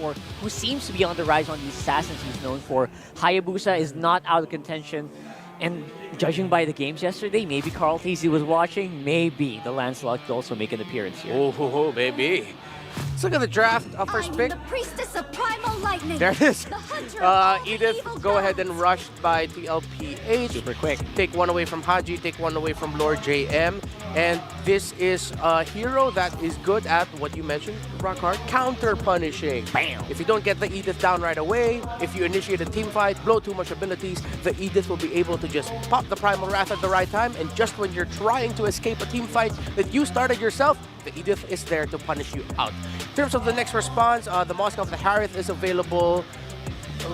more, who seems to be on the rise on these assassins he's known for. Hayabusa is not out of contention. And judging by the games yesterday, maybe Carl Teasy was watching. Maybe the Lancelot could also make an appearance here. Oh, maybe. Let's look at the draft. First pick. The priestess of primal lightning. There it is. The hunter of all the Edith, evil go ahead and gods. rushed by TLPH. Super quick. Take one away from Haji, take one away from Lord JM. And this is a hero that is good at what you mentioned, Rockhard, counter punishing. Bam! If you don't get the Edith down right away, if you initiate a team fight, blow too much abilities, the Edith will be able to just pop the Primal Wrath at the right time, and just when you're trying to escape a team fight that you started yourself, the Edith is there to punish you out. In terms of the next response, the Mosque of the Harith is available.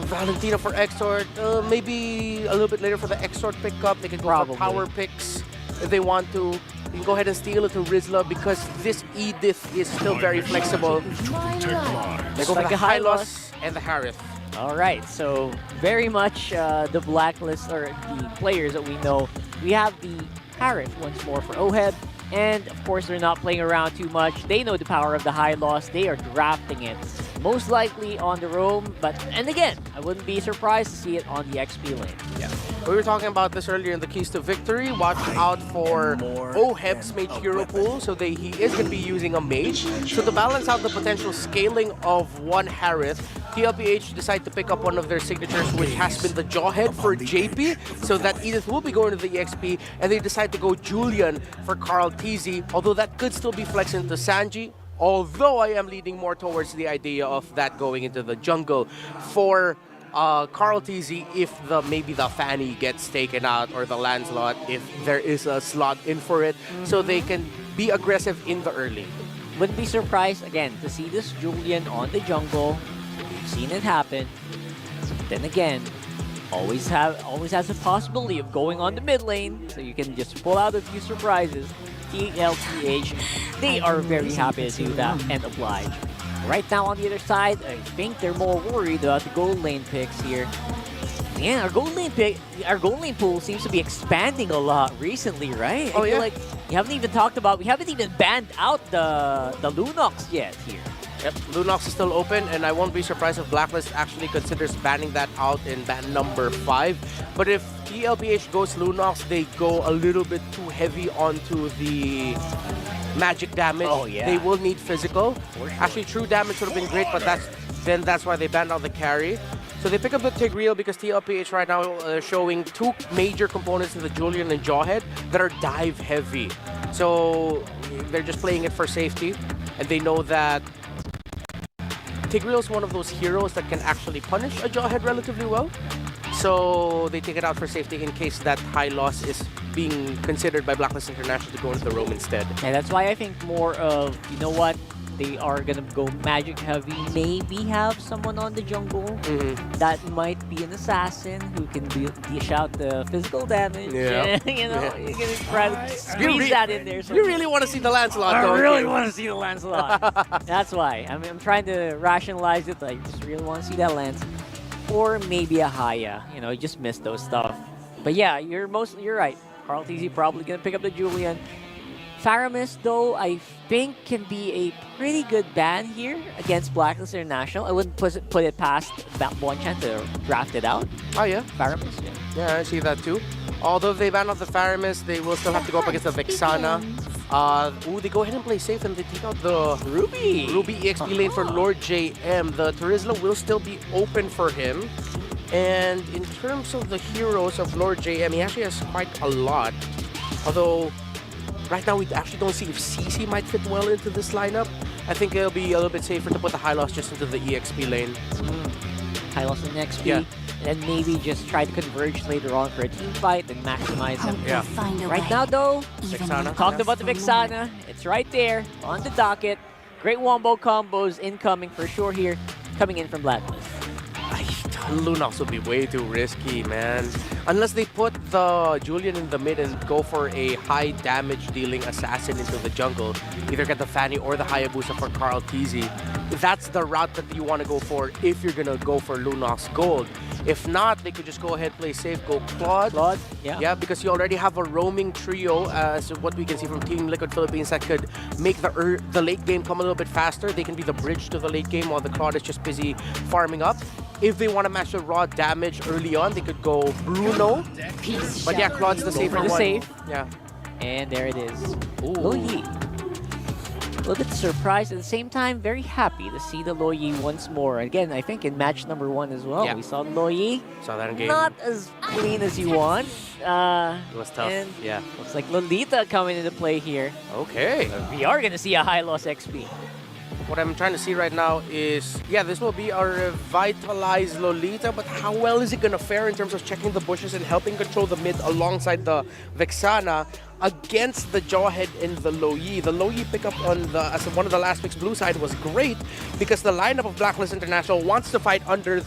Valentina for Exort, maybe a little bit later for the Exort pickup. They can go for power picks if they want to. You can go ahead and steal it to Rizla because this Edith is still very flexible. They go for the Hylos and the Harith. All right, so very much the blacklist or the players that we know. We have the Harith once more for Ohed. And of course, they're not playing around too much. They know the power of the high loss. They are drafting it. Most likely on the roam, and again, I wouldn't be surprised to see it on the XP lane. Yeah. We were talking about this earlier in the Keys to Victory. Watch out for Oheb's Mage Hero Pool. So he is going to be using a Mage. So to balance out the potential scaling of one Harith, TLPH decide to pick up one of their signatures, which has been the Jawhead for JP. So that Edith will be going to the EXP, and they decide to go Julian for Carl Teasy. Although that could still be flexed into Sanji. Although I am leaning more towards the idea of that going into the jungle for Carl Teasy if maybe the Fanny gets taken out or the Lancelot if there is a slot in for it, so they can be aggressive in the early. Wouldn't be surprised, again, to see this Julian on the jungle. We've seen it happen. Then again, always has a possibility of going on the mid lane, so you can just pull out a few surprises. TLPH, they are very happy to do that and oblige. Right now on the other side, I think they're more worried about the gold lane picks here. Man, our gold lane pool seems to be expanding a lot recently, right? Oh, I feel yeah. like we haven't even banned out the Lunox yet here. Yep, Lunox is still open, and I won't be surprised if Blacklist actually considers banning that out in ban number 5. But if TLPH goes Lunox, they go a little bit too heavy onto the magic damage. Oh, yeah. They will need physical. Sure. Actually, true damage would have been great, but that's why they banned out the carry. So they pick up the Tigreal because TLPH right now showing two major components in the Julian and Jawhead that are dive heavy. So they're just playing it for safety, and they know that Tigreal is one of those heroes that can actually punish a Jawhead relatively well. So they take it out for safety in case that high loss is being considered by Blacklist International to go into the roam instead. And that's why I think more of, you know what, they are going to go magic heavy, maybe have someone on the jungle that might be an assassin who can dish out the physical damage. Yeah. You know, you're going to try to squeeze that in there. You really want to see the Lancelot, I don't really you? want to see the Lancelot. That's why. I mean, I'm trying to rationalize it. I just really want to see that Lance. Or maybe a Haya. You know, you just miss those stuff. But yeah, you're right. Carl TZ probably going to pick up the Julian. Faramis, though, I think can be a pretty good ban here against Blacklist International. I wouldn't put it past Bonchan to draft it out. Oh, yeah. Faramis, yeah. Yeah, I see that too. Although if they ban off the Faramis, they will still have to go up against the Vexana. They go ahead and play safe and they take out the Ruby EXP lane for Lord JM. The Terizla will still be open for him. And in terms of the heroes of Lord JM, he actually has quite a lot. Although, right now we actually don't see if CC might fit well into this lineup. I think it'll be a little bit safer to put the Hylos just into the EXP lane. Hylos in XP. Yeah. And then maybe just try to converge later on for a team fight and maximize them. Yeah. Right now, though, Vexana. talked about the Vexana. It's right there on the docket. Great wombo combos incoming for sure here, coming in from Blacklist. Lunox would be way too risky, man. Unless they put the Julian in the mid and go for a high damage dealing assassin into the jungle. Either get the Fanny or the Hayabusa for Carl TZ. that's the route that you want to go for if you're going to go for Lunox Gold. If not, they could just go ahead, play safe, go Claude. Claude, yeah. Yeah, because you already have a roaming trio, as what we can see from Team Liquid Philippines, that could make the late game come a little bit faster. They can be the bridge to the late game while the Claude is just busy farming up. If they want to match the raw damage early on, they could go Bruno. But yeah, Claude's the safer the one. safe. Yeah. And there it is. Loyi. A little bit surprised, at the same time, very happy to see the Loyi once more. Again, I think in match number 1 as well, Yeah. we saw Loyi. Saw that in game. Not as clean as you want. It was tough. And Yeah. looks like Lolita coming into play here. Okay. We are going to see a high loss XP. What I'm trying to see right now is, yeah, this will be our revitalized Lolita, but how well is it going to fare in terms of checking the bushes and helping control the mid alongside the Vexana against the Jawhead and the Loyi? The Loyi pickup on the as one of the last picks blue side was great because the lineup of Blacklist International wants to fight under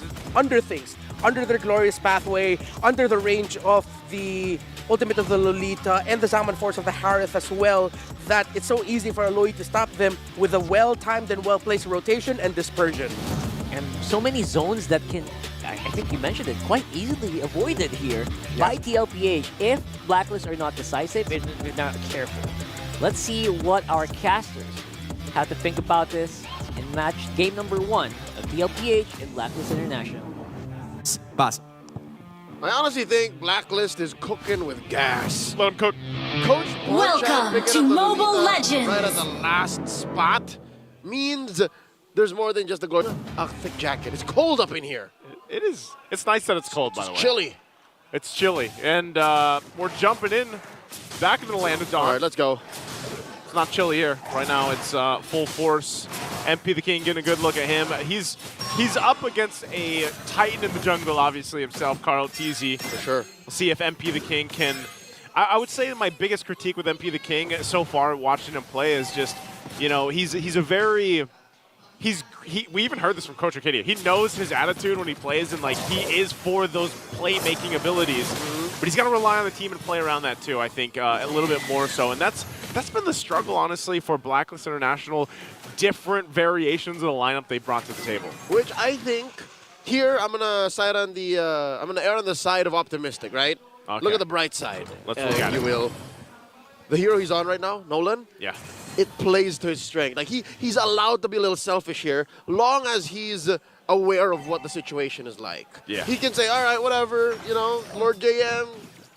things, under their glorious pathway, under the range of the ultimate of the Lolita and the Zaman Force of the Harith as well, that it's so easy for a Loyi to stop them with a well-timed and well-placed rotation and dispersion. And so many zones that can, I think you mentioned it, quite easily avoided here by TLPH if Blacklist are not decisive and they're not careful. Let's see what our casters have to think about this in match game number 1 of TLPH and Blacklist International. Pass. I honestly think Blacklist is cooking with gas. Let him cook. Coach Welcome Borchan picking to up the Mobile Lolita Legends. right at the last spot means there's more than just a thick jacket. It's cold up in here. It is. It's nice that it's cold, by the way. Chilly. It's chilly. And we're jumping in back into the land of dawn. All right, let's go. It's not chilly here. Right now, it's full force. MP the King getting a good look at him. He's up against a titan in the jungle, obviously, himself, Carl TZ. For sure. We'll see if MP the King can... I would say my biggest critique with MP the King so far, watching him play, is just, you know, he's a very... we even heard this from Coach Arcadia. He knows his attitude when he plays, and like he is for those playmaking abilities. But he's got to rely on the team and play around that too. I think a little bit more so, and that's been the struggle, honestly, for Blacklist International. Different variations of the lineup they brought to the table. Which I think here I'm gonna side on the I'm gonna err on the side of optimistic, right? Okay. Look at the bright side. Let's look at if it. you will. The hero he's on right now, Nolan. Yeah. It plays to his strength. Like he's allowed to be a little selfish here, long as he's aware of what the situation is like. Yeah. He can say, all right, whatever, you know, Lord JM,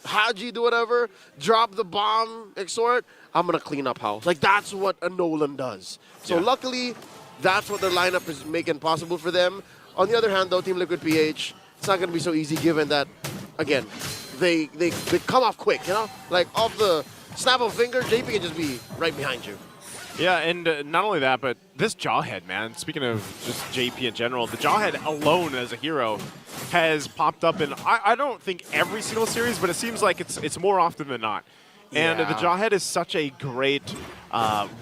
Haji, do whatever, drop the bomb, exhort, I'm gonna clean up house. Like that's what a Nolan does. So Yeah. luckily, that's what their lineup is making possible for them. On the other hand, though, Team Liquid PH, it's not gonna be so easy given that, again, they come off quick, you know? Like off the snap of a finger, JP can just be right behind you. Yeah, and not only that, but this Jawhead, man, speaking of just JP in general, the Jawhead alone as a hero has popped up in, I don't think every single series, but it seems like it's more often than not. And the Jawhead is such a great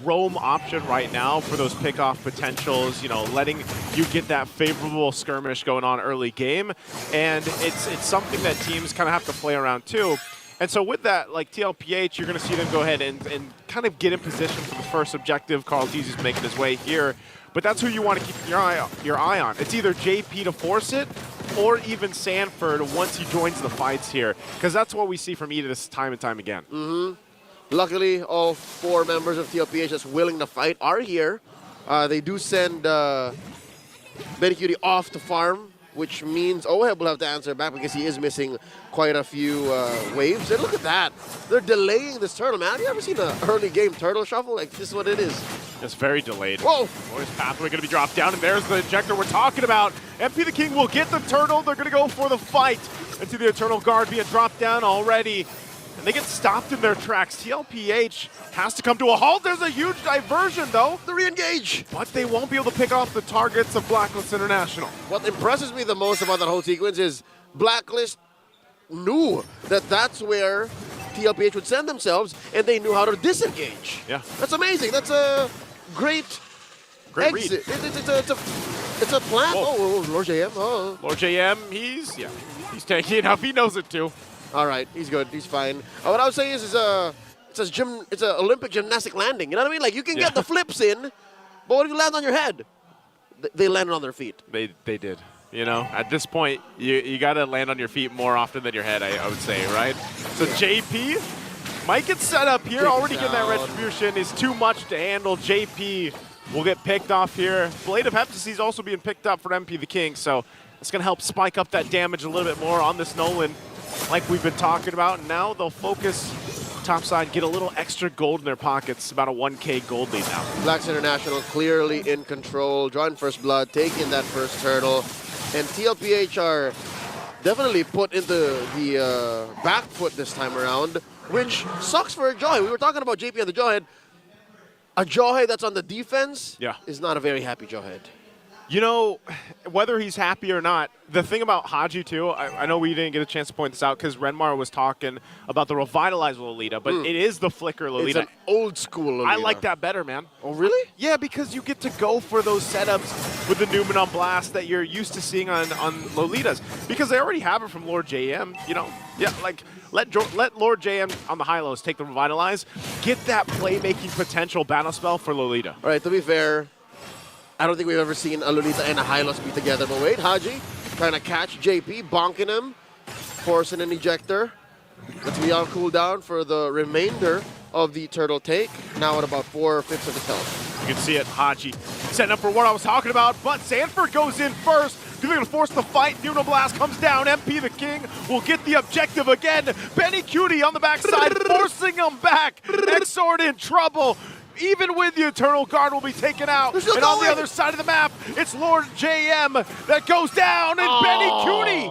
roam option right now for those pickoff potentials, you know, letting you get that favorable skirmish going on early game. And it's something that teams kind of have to play around too. And so with that, like TLPH, you're going to see them go ahead and kind of get in position for the first objective. Carl Teezy's making his way here. But that's who you want to keep your eye on. It's either JP to force it or even Sanford once he joins the fights here. Because that's what we see from Edis time and time again. Luckily, all 4 members of TLPH that's willing to fight are here. They do send Benny Cutie off to farm, which means Oheb will have to answer back because he is missing quite a few waves. And look at that. They're delaying this turtle, man. Have you ever seen an early game turtle shuffle? Like, this is what it is. It's very delayed. Whoa. Boys pathway going to be dropped down, and there's the ejector we're talking about. MP the King will get the turtle. They're going to go for the fight. Into the Eternal Guard being dropped down already. And they get stopped in their tracks. TLPH has to come to a halt. There's a huge diversion, though. The re-engage. But they won't be able to pick off the targets of Blacklist International. What impresses me the most about that whole sequence is Blacklist knew that that's where TLPH would send themselves, and they knew how to disengage. Yeah. That's amazing. That's a great exit. read. It's a plan. Whoa. Oh, Lord JM. Oh. Lord JM, he's taking it up. He knows it too. All right, he's good. He's fine. What I would say is it's an Olympic gymnastic landing. You know what I mean? Like, you can get the flips in, but what if you land on your head? they landed on their feet. They did. You know, at this point, you got to land on your feet more often than your head, I would say, right? So JP might get set up here. Already getting that retribution is too much to handle. JP will get picked off here. Blade of Heptacy is also being picked up for MP the King, so it's going to help spike up that damage a little bit more on this Nolan, like we've been talking about. And now they'll focus topside, get a little extra gold in their pockets, about a 1K gold lead now. Blacks International clearly in control, drawing first blood, taking that first turtle. And TLPH are definitely put into the back foot this time around, which sucks for a Jawhead. We were talking about JP and the Jawhead. A Jawhead that's on the defense is not a very happy Jawhead. You know, whether he's happy or not, the thing about Haji, too, I know we didn't get a chance to point this out because Renmar was talking about the revitalized Lolita, but it is the Flicker Lolita. It's an old school Lolita. I like that better, man. Oh, really? Yeah, because you get to go for those setups with the Numen on Blast that you're used to seeing on Lolitas. Because they already have it from Lord JM, you know? Yeah, like, let Lord JM on the high-lows take the Revitalize. Get that playmaking potential battle spell for Lolita. All right, to be fair, I don't think we've ever seen a Lolita and a Hylos be together. But wait, Haji trying to catch JP, bonking him, forcing an ejector. Let's be on cooldown for the remainder of the turtle take. Now at about 4/5 of his health. You can see it, Haji setting up for what I was talking about, but Sanford goes in first. They're going to force the fight. Nuno Blast comes down. MP the King will get the objective again. Benny Cutie on the backside, forcing him back. Exort in trouble. Even with the Eternal Guard will be taken out. And on the other side of the map, it's Lord JM that goes down, and Benny Cutie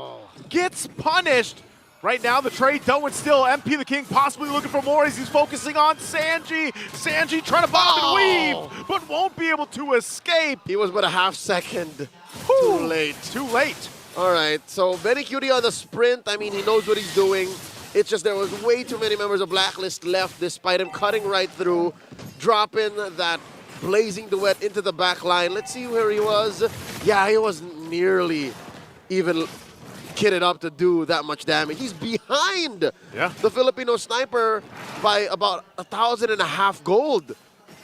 gets punished. Right now, the trade, though, it's still MP the King possibly looking for more as he's focusing on Sanji. Sanji trying to bob and weave, but won't be able to escape. He was but a half second too late. Too late. All right, so Benny Cutie on the sprint. I mean, he knows what he's doing. It's just there was way too many members of Blacklist left despite him cutting right through, dropping that blazing duet into the back line. Let's see where he was. Yeah, he wasn't nearly even kitted up to do that much damage. He's behind the Filipino sniper by about 1,500 gold.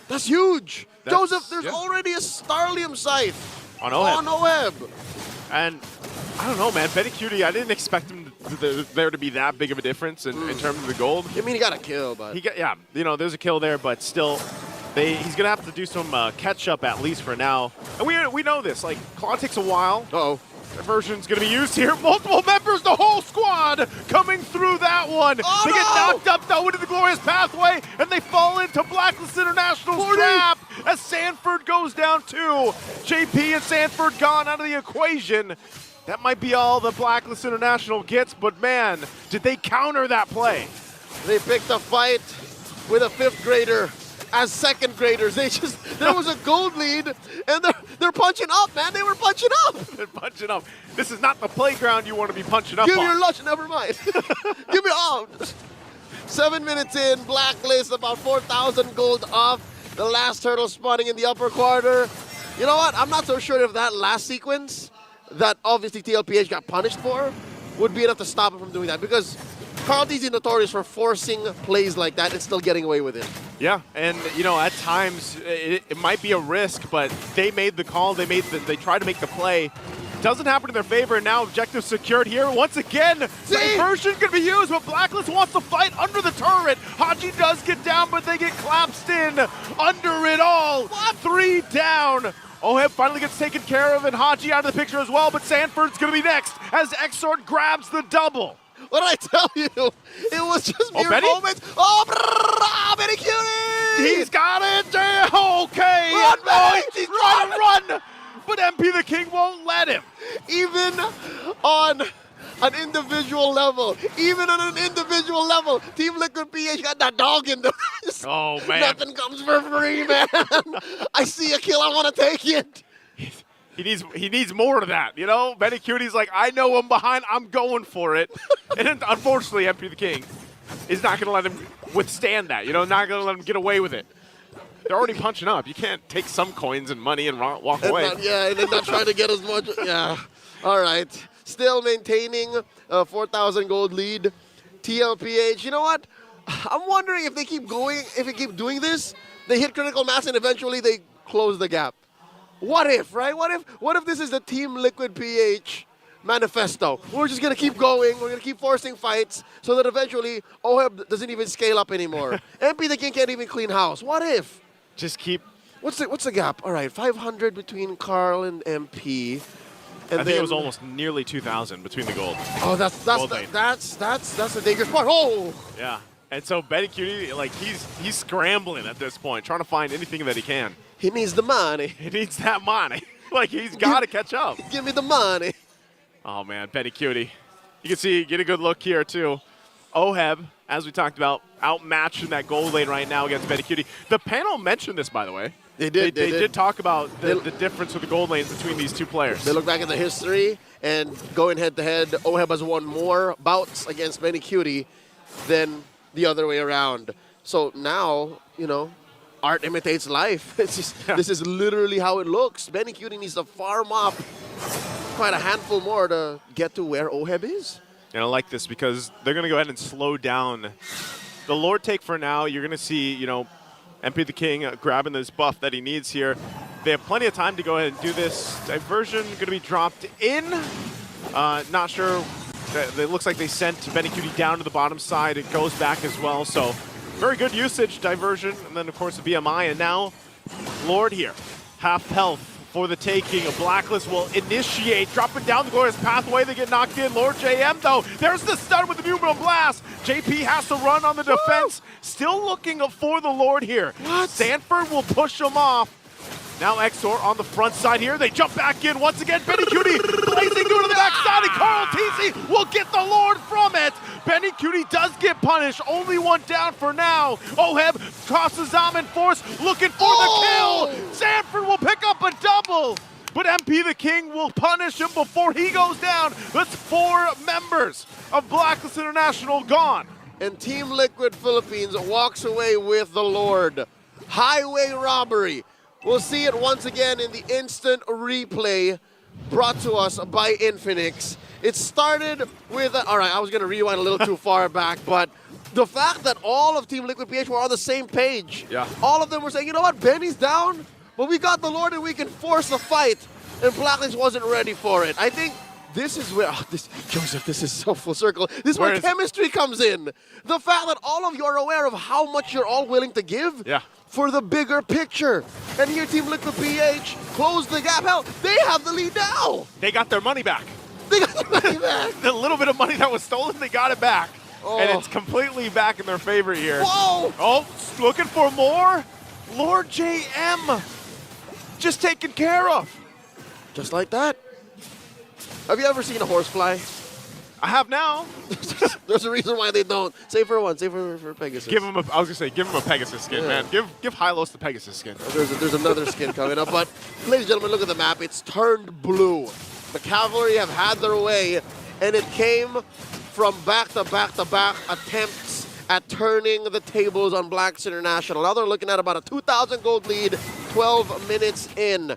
That's huge. Joseph, there's already a Starlium Scythe on Oheb. And I don't know, man. Benny Cutie, I didn't expect him there to be that big of a difference in terms of the gold. I mean, he got a kill, but you know, there's a kill there, but still, he's gonna have to do some catch up at least for now. And we know this. Like, claw takes a while. Their version's gonna be used here. Multiple members, the whole squad coming through that one. They get knocked up though into the glorious pathway, and they fall into Blacklist International's trap as Sanford goes down too. JP and Sanford gone out of the equation. That might be all the Blacklist International gets, but man, did they counter that play. They picked a fight with a 5th grader as 2nd graders. There was a gold lead, and they're punching up, man. They were punching up. They're punching up. This is not the playground you want to be punching up Give me on. your lunch, never mind. Give me all. 7 minutes in, Blacklist, about 4,000 gold off. The last turtle spawning in the upper quarter. You know what? I'm not so sure if that last sequence that obviously TLPH got punished for would be enough to stop him from doing that, because Carl T's notorious for forcing plays like that and still getting away with it. Yeah, and you know, at times it might be a risk, but they made the call. They tried to make the play. Doesn't happen in their favor, and now objective secured here. Once again, diversion can be used, but Blacklist wants to fight under the turret. Haji does get down, but they get collapsed in under it all. 3 down. Oheb finally gets taken care of, and Haji out of the picture as well, but Sanford's going to be next as Exort grabs the double. What did I tell you? It was just mere moments. Benny Cutie! He's got it! Okay! Run, He's trying to run! But MP the King won't let him. Even on an individual level, Team Liquid PH got that dog in them. Oh, man. Nothing comes for free, man. I see a kill, I want to take it. He needs more of that, you know? Benny Cutie's like, I know I'm behind, I'm going for it. And unfortunately, MP the King is not going to let him withstand that, you know? Not going to let him get away with it. They're already punching up. You can't take some coins and money and walk away. And they're not trying to get as much. Yeah. All right. Still maintaining a 4,000 gold lead. TLPH. You know what? I'm wondering if they keep going, if they keep doing this, they hit critical mass and eventually they close the gap. what if, right? What if this is the Team Liquid PH manifesto? We're just gonna keep going. We're gonna keep forcing fights so that eventually OHEB doesn't even scale up anymore. MP the King can't even clean house. What if? Just keep. What's the gap? All right, 500 between Carl and MP. And I think it was almost nearly 2,000 between the gold. Oh, that's the dangerous part. Oh. Yeah. And so Betty Cutie, like he's scrambling at this point, trying to find anything that he can. He needs the money. He needs that money. Like he's got to catch up. Give me the money. Oh man, Betty Cutie. You can see, get a good look here too. OHEB, as we talked about, outmatched in that gold lane right now against Betty Cutie. The panel mentioned this, by the way. They did. They did talk about the difference with the gold lanes between these two players. They look back at the history, and going head-to-head, OHEB has won more bouts against Benny Cutie than the other way around. So now, you know, art imitates life. It's just, This is literally how it looks. Benny Cutie needs to farm up quite a handful more to get to where OHEB is. And I like this because they're going to go ahead and slow down the Lord take for now. You're going to see, you know, MP the King grabbing this buff that he needs here. They have plenty of time to go ahead and do this. Diversion going to be dropped in. Not sure. It looks like they sent Benny Cutie down to the bottom side. It goes back as well. So very good usage, diversion. And then, of course, the BMI. And now Lord here. Half health for the taking. A Blacklist will initiate. Dropping down the glorious pathway. They get knocked in. Lord JM, though. There's the stun with the Numenal Blast. JP has to run on the defense. Still looking for the Lord here. What? Sanford will push him off. Now Exor on the front side here. They jump back in once again. Benny Cutie blazing through to the backside, and Carl TC will get the Lord from it. Benny Cutie does get punished. Only one down for now. OHEB crosses Zaman Force looking for the kill. Sanford will pick up a double, but MP the King will punish him before he goes down. That's 4 members of Blacklist International gone. And Team Liquid Philippines walks away with the Lord. Highway robbery. We'll see it once again in the instant replay brought to us by Infinix. It started with, all right, I was going to rewind a little too far back, but the fact that all of Team Liquid PH were on the same page. Yeah. All of them were saying, you know what, Benny's down, but we got the Lord and we can force the fight. And Blacklist wasn't ready for it. I think this is where, Joseph, this is so full circle. This is where chemistry comes in. The fact that all of you are aware of how much you're all willing to give. Yeah. For the bigger picture. And here Team Liquid PH closed the gap. Hell, they have the lead now. They got their money back. They got their money back. The little bit of money that was stolen, they got it back. Oh. And it's completely back in their favor here. Whoa! Oh, looking for more? Lord JM just taken care of. Just like that. Have you ever seen a horse fly? I have now. There's a reason why they don't. Save for one. Save for Pegasus. Give him I was gonna say, give him a Pegasus skin, Yeah. man. Give Hylos the Pegasus skin. There's another skin coming up. But, ladies and gentlemen, look at the map. It's turned blue. The Cavalry have had their way, and it came from back-to-back-to-back attempts at turning the tables on Blacks International. Now they're looking at about a 2,000 gold lead, 12 minutes in.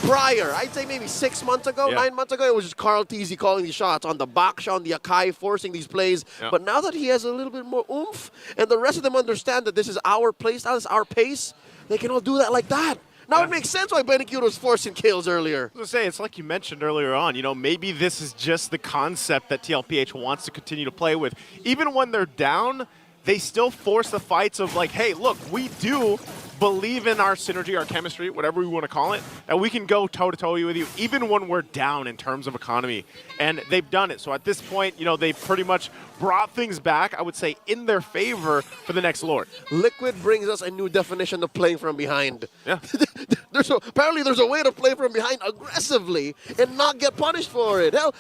Prior, I'd say maybe 6 months ago, 9 months ago, it was just Carl Teasy calling these shots on the Baksha, on the Akai, forcing these plays. Yeah. But now that he has a little bit more oomph, and the rest of them understand that this is our play style, this is our pace, they can all do that like that. Now it makes sense why Benny Cutie was forcing kills earlier. I was gonna say, it's like you mentioned earlier on, you know, maybe this is just the concept that TLPH wants to continue to play with. Even when they're down, they still force the fights of like, hey, look, we do believe in our synergy, our chemistry, whatever we want to call it, and we can go toe-to-toe with you even when we're down in terms of economy. And they've done it. So at this point, you know, they pretty much brought things back, I would say, in their favor for the next Lord. Liquid brings us a new definition of playing from behind. Yeah. Apparently there's a way to play from behind aggressively and not get punished for it. Hell,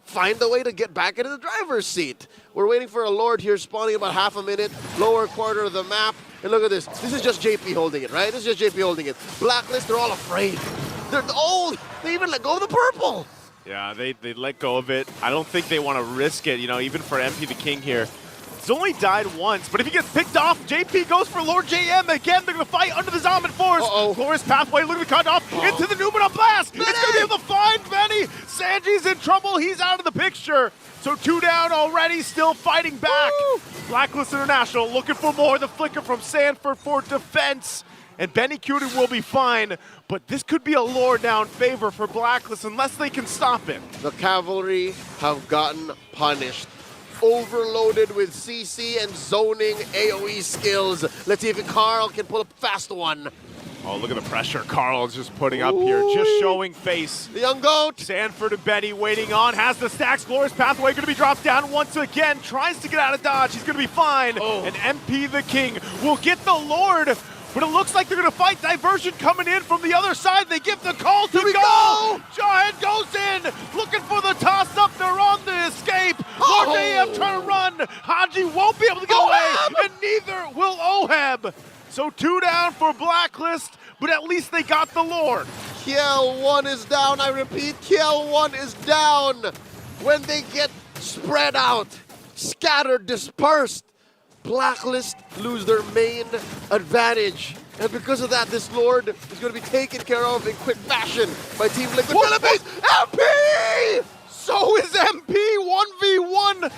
find a way to get back into the driver's seat. We're waiting for a Lord here, spawning about half a minute, lower quarter of the map. And look at this. This is just JP holding it, right? This is just JP holding it. Blacklist, they're all afraid. They're old. They even let go of the purple. Yeah, they let go of it. I don't think they want to risk it, you know, even for MP the King here. He's only died once, but if he gets picked off, JP goes for Lord JM. Again, they're going to fight under the Zaman Force. Glorious pathway, looking to cut off into the Numenal Blast. It's going to be able to find Benny. Sanji's in trouble. He's out of the picture. So 2 down already, still fighting back. Woo! Blacklist International looking for more. The flicker from Sanford for defense. and Benny Cutie will be fine, but this could be a lore down favor for Blacklist unless they can stop it. The Cavalry have gotten punished. Overloaded with CC and zoning AoE skills. Let's see if Carl can pull a fast one. Oh, look at the pressure Carl's just putting up here, just showing face. The young goat. Sanford and Benny waiting on, has the stacks, Glorious Pathway going to be dropped down once again, tries to get out of dodge, he's going to be fine. And MP the King will get the Lord, but it looks like they're going to fight. Diversion coming in from the other side, they give the call to go! Jawhead goes in, looking for the toss-up, they're on the escape. Lord JM trying to run, Haji won't be able to get away, and neither will Oheb. So 2 down for Blacklist, but at least they got the Lord. KL1 is down, I repeat, KL1 is down. When they get spread out, scattered, dispersed, Blacklist lose their main advantage. And because of that, this Lord is going to be taken care of in quick fashion by Team Liquid Philippines. MP! So is MP 1v1.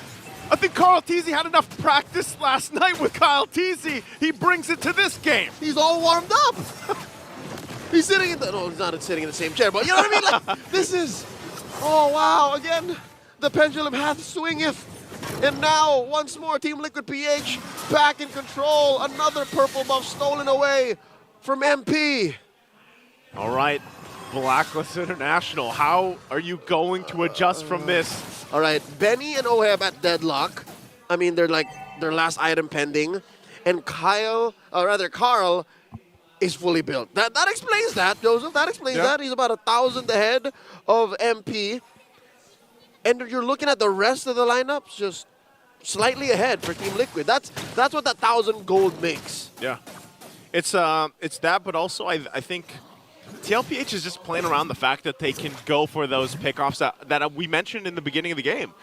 I think Carl Teasy had enough practice last night with Kyle Teasy. He brings it to this game. He's all warmed up. He's sitting in the, no, he's not sitting in the same chair, but you know what I mean? Like, this is, oh wow, again, the pendulum hath swingeth. And now, once more, Team Liquid PH back in control. Another purple buff stolen away from MP. All right, Blacklist International, how are you going to adjust from this? All right, Benny and Oheb at deadlock. I mean, they're like their last item pending. And Carl is fully built. That explains that, Joseph. That explains that. He's about 1,000 ahead of MP. And you're looking at the rest of the lineups just slightly ahead for Team Liquid. That's what that 1,000 gold makes. Yeah, it's that, but also I think TLPH is just playing around the fact that they can go for those pickoffs that we mentioned in the beginning of the game.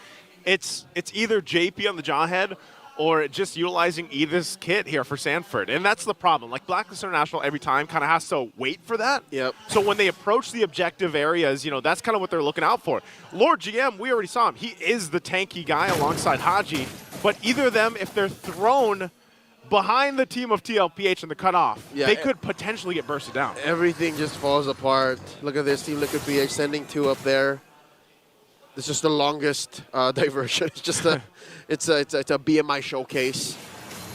It's either JP on the Jawhead or just utilizing Edith's kit here for Sanford. And that's the problem. Like, Blacklist International every time kind of has to wait for that. Yep. So when they approach the objective areas, you know, that's kind of what they're looking out for. Lord GM, we already saw him. He is the tanky guy alongside Haji. But either of them, if they're thrown behind the team of TLPH in the cutoff, they could potentially get bursted down. Everything just falls apart. Look at this, Team Liquid PH sending 2 up there. This is the longest diversion. It's just it's a BMI showcase.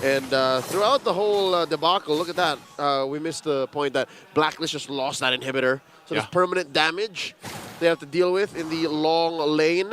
And throughout the whole debacle, look at that. We missed the point that Blacklist just lost that inhibitor. So there's permanent damage they have to deal with in the long lane.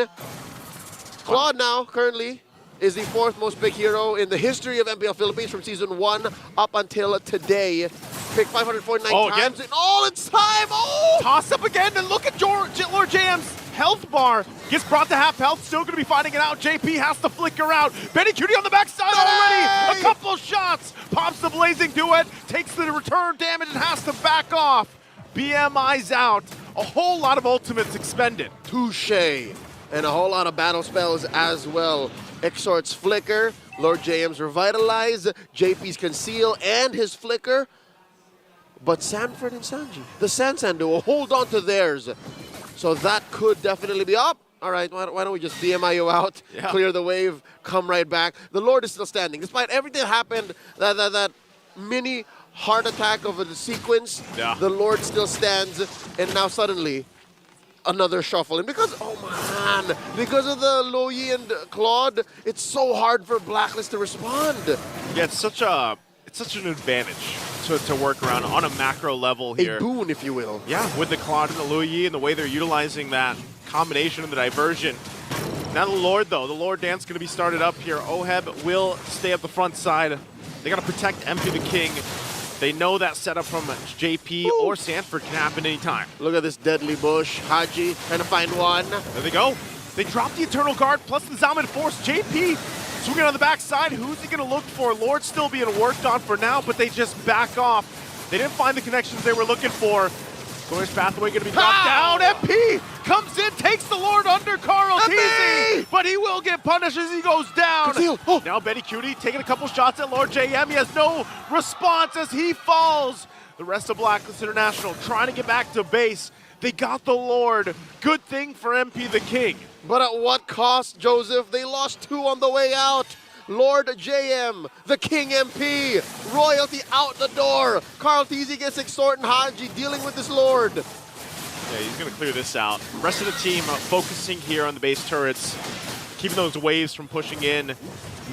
Claude now, currently, is the 4th most picked hero in the history of MPL Philippines from Season 1 up until today. Picked 549 times in all its time. Oh! Toss up again, and look at Lord JM's health bar. Gets brought to half health, still going to be fighting it out. JP has to flicker out. Benny Cutie on the backside already. A couple shots. Pops the blazing duet, takes the return damage and has to back off. BMI's out. A whole lot of ultimates expended. Touche. And a whole lot of battle spells as well. Exort's Flicker, Lord JM's Revitalize, JP's Conceal, and his Flicker. But Sanford and Sanji, the Sansan duo, hold on to theirs. So that could definitely be up. All right, why don't we just DMI you out, clear the wave, come right back. The Lord is still standing. Despite everything that happened, that mini heart attack of the sequence, the Lord still stands. And now suddenly, another shuffle. And because, oh man, because of the Loyi and Claude, it's so hard for Blacklist to respond. Yeah, it's such an advantage to work around on a macro level here. A boon, if you will. Yeah, with the Claude and the Loyi and the way they're utilizing that combination of the diversion. Now the Lord, though, the Lord dance going to be started up here. Oheb will stay up the front side. They got to protect MP the King. They know that setup from JP or Sanford can happen anytime. Look at this deadly bush. Haji trying to find one. There they go. They drop the Eternal Guard plus the Zalman Force. JP swinging on the backside. Who's he going to look for? Lord still being worked on for now, but they just back off. They didn't find the connections they were looking for. Glorious Pathway going to be dropped down. MP comes in, takes the Lord under Carl Teasy, but he will get punished as he goes down. Now Benny Cutie taking a couple shots at Lord JM. He has no response as he falls. The rest of Blacklist International trying to get back to base. They got the Lord. Good thing for MP the King. But at what cost, Joseph? They lost 2 on the way out. Lord JM, the King MP, royalty out the door. Carl TZ gets Extort and Haji dealing with this Lord. Yeah, he's going to clear this out. Rest of the team focusing here on the base turrets, keeping those waves from pushing in,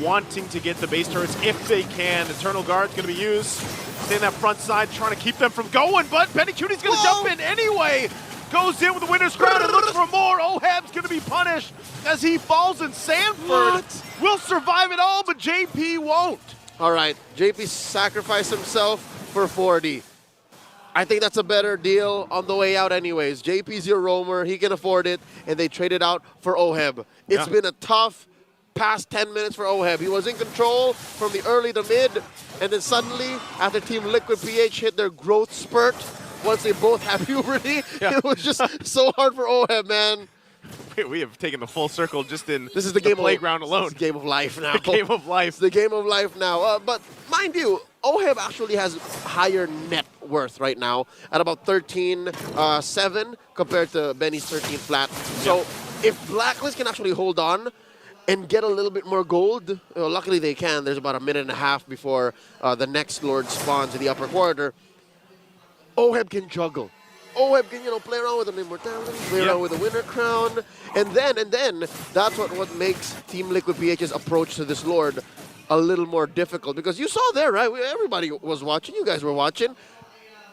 wanting to get the base turrets if they can. Eternal Guard's going to be used. Stay in that front side, trying to keep them from going, but Benny Cutie's going to jump in anyway. Goes in with the winner's crown and looks for more. Oheb's going to be punished as he falls, and Sanford will survive it all, but JP won't. All right, JP sacrificed himself for 40. I think that's a better deal on the way out anyways. JP's your roamer, he can afford it, and they traded out for Oheb. It's been a tough past 10 minutes for Oheb. He was in control from the early to mid, and then suddenly, after Team Liquid PH hit their growth spurt, once they both have puberty, it was just so hard for Oheb, man. We have taken the full circle just in This is the game playground alone. It's the game of life now. The game of life. It's the game of life now. But mind you, Oheb actually has higher net worth right now at about 13.7 compared to Benny's 13 flat. So if Blacklist can actually hold on and get a little bit more gold, luckily they can. There's about a minute and a half before the next Lord spawns in the upper quarter. Oheb can juggle. Oheb can, play around with an immortality, play around with a winner crown, and then that's what makes Team Liquid PH's approach to this Lord a little more difficult, because you saw there, right? Everybody was watching. You guys were watching.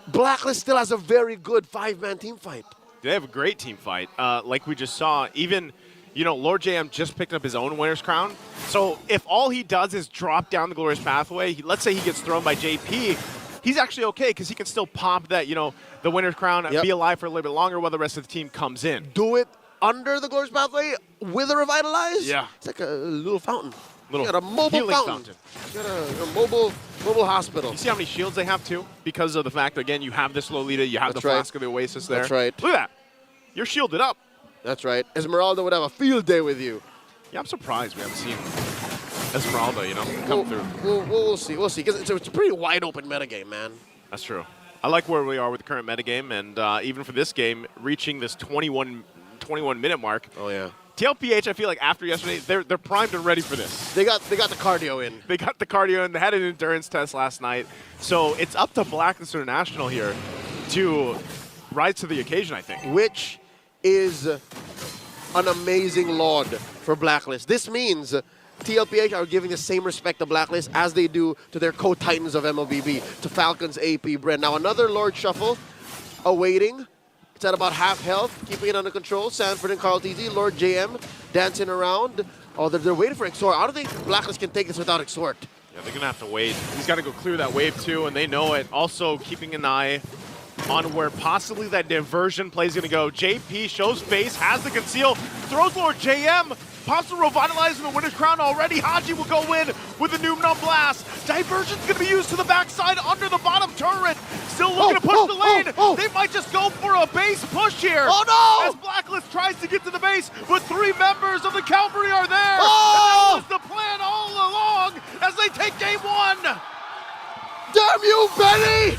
Blacklist still has a very good 5-man team fight. They have a great team fight. Like we just saw, even, Lord JM just picked up his own winner's crown. So if all he does is drop down the glorious pathway, let's say he gets thrown by JP, he's actually okay because he can still pop that, the winner's crown and be alive for a little bit longer while the rest of the team comes in. Do it under the glorious pathway with a revitalize. Yeah. It's like a little fountain. Little you got a mobile fountain. You got a mobile hospital. You see how many shields they have, too? Because of the fact that, again, you have this Lolita, you have the Flask of the Oasis there. That's right. Look at that. You're shielded up. That's right. Esmeralda would have a field day with you. Yeah, I'm surprised we haven't seen Esmeralda, come through. We'll see. We'll see. Because it's a pretty wide open metagame, man. That's true. I like where we are with the current metagame, and even for this game, reaching this 21-minute mark. Oh, yeah. TLPH, I feel like after yesterday, they're primed and ready for this. They got the cardio in. They got the cardio in. They had an endurance test last night. So it's up to Blacklist International here to rise to the occasion, I think. Which is an amazing laud for Blacklist. This means TLPH are giving the same respect to Blacklist as they do to their co-titans of MLBB, to Falcons, AP, Brent. Now another Lord Shuffle awaiting. It's at about half health, keeping it under control. Sanford and Carl TZ, Lord JM dancing around. Oh, they're waiting for Exort. I don't think Blacklist can take this without Exort. Yeah, they're going to have to wait. He's got to go clear that wave, too, and they know it. Also, keeping an eye on where possibly that diversion play is going to go. JP shows face, has the conceal, throws Lord JM, pops the Revitalize in the winner's crown already. Haji will go in with the Numnum Blast. Diversion's going to be used to the backside under the bottom turret. Still looking to push the lane. They might just go for a base push here. Oh, no! As Blacklist tries to get to the base, but 3 members of the Cavalry are there. Oh! And that was the plan all along as they take game 1. Damn you, Benny!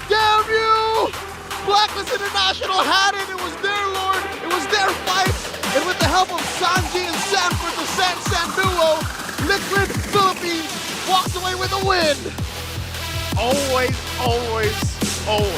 Damn you! Blacklist International had it. It was their Lord. It was their fight. And with the help of Sanji and Sanford, the San duo, Liquid Philippines walks away with a win. Always, always, always.